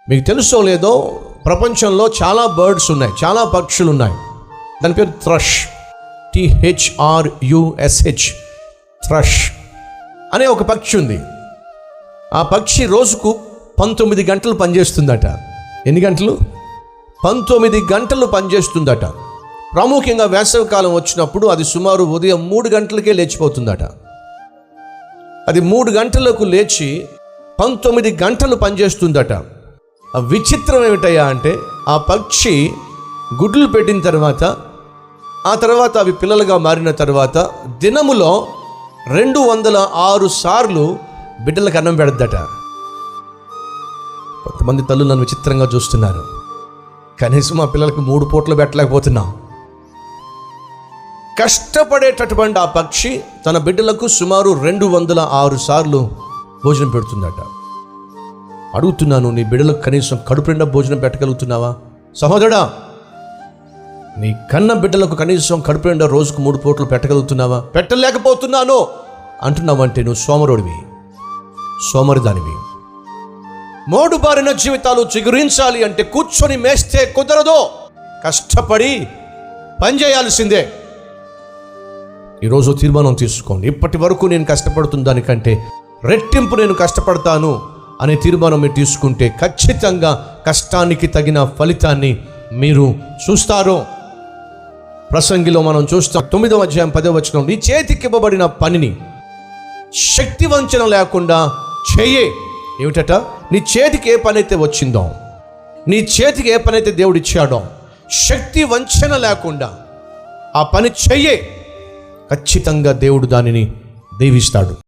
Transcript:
మీకు తెలుసో లేదో, ప్రపంచంలో చాలా బర్డ్స్ ఉన్నాయి, చాలా పక్షులు ఉన్నాయి. దాని పేరు థ్రష్, THRUSH, థ్రష్ అనే ఒక పక్షి ఉంది. ఆ పక్షి రోజుకు 19 గంటలు పనిచేస్తుందట. ఎన్ని గంటలు? 19 గంటలు పనిచేస్తుందట. ప్రాముఖ్యంగా వేసవికాలం వచ్చినప్పుడు అది సుమారు ఉదయం 3 గంటలకే లేచిపోతుందట. అది 3 గంటలకు లేచి 19 గంటలు పనిచేస్తుందట. ఆ విచిత్రం ఏమిటయ్యా అంటే, ఆ పక్షి గుడ్లు పెట్టిన తర్వాత, ఆ తర్వాత అవి పిల్లలుగా మారిన తర్వాత దినములో 206 సార్లు బిడ్డలకు అన్నం పెడద్దట. కొంతమంది తల్లులు నన్ను విచిత్రంగా చూస్తున్నారు. కనీసం మా పిల్లలకు 3 పూటలు పెట్టలేకపోతున్నాం. కష్టపడేటటువంటి ఆ పక్షి తన బిడ్డలకు సుమారు 206 సార్లు భోజనం పెడుతుందట. అడుగుతున్నాను, నీ బిడ్డలకు కనీసం కడుపు నిండా భోజనం పెట్టగలుగుతున్నావా? సహోదరుడా, నీ కన్న బిడ్డలకు కనీసం కడుపు నిండా రోజుకు 3 పూటలు పెట్టగలుగుతున్నావా? పెట్టలేకపోతున్నాను అంటున్నావంటే నువ్వు సోమరుడివి, సోమరిదానివి. మోడుబారిన జీవితాలు చిగురించాలి అంటే కూర్చొని మేస్తే కుదరదు, కష్టపడి పనిచేయాల్సిందే. ఈరోజు తీర్మానం తీసుకోండి. ఇప్పటి వరకు నేను కష్టపడుతున్న దానికంటే రెట్టింపు నేను కష్టపడతాను అనే తీర్మానం మీరు తీసుకుంటే ఖచ్చితంగా కష్టానికి తగిన ఫలితాన్ని మీరు చూస్తారు. ప్రసంగిలో మనం చూస్తాం 9వ అధ్యాయం 10వ వచనం, నీ చేతికి ఇవ్వబడిన పనిని శక్తి వంచన లేకుండా చెయ్యే. ఏమిటట? నీ చేతికి ఏ పని అయితే వచ్చిందో, నీ చేతికి ఏ పని అయితే దేవుడు ఇచ్చాడో, శక్తి వంచన లేకుండా ఆ పని చెయ్యే. ఖచ్చితంగా దేవుడు దానిని దీవిస్తాడు.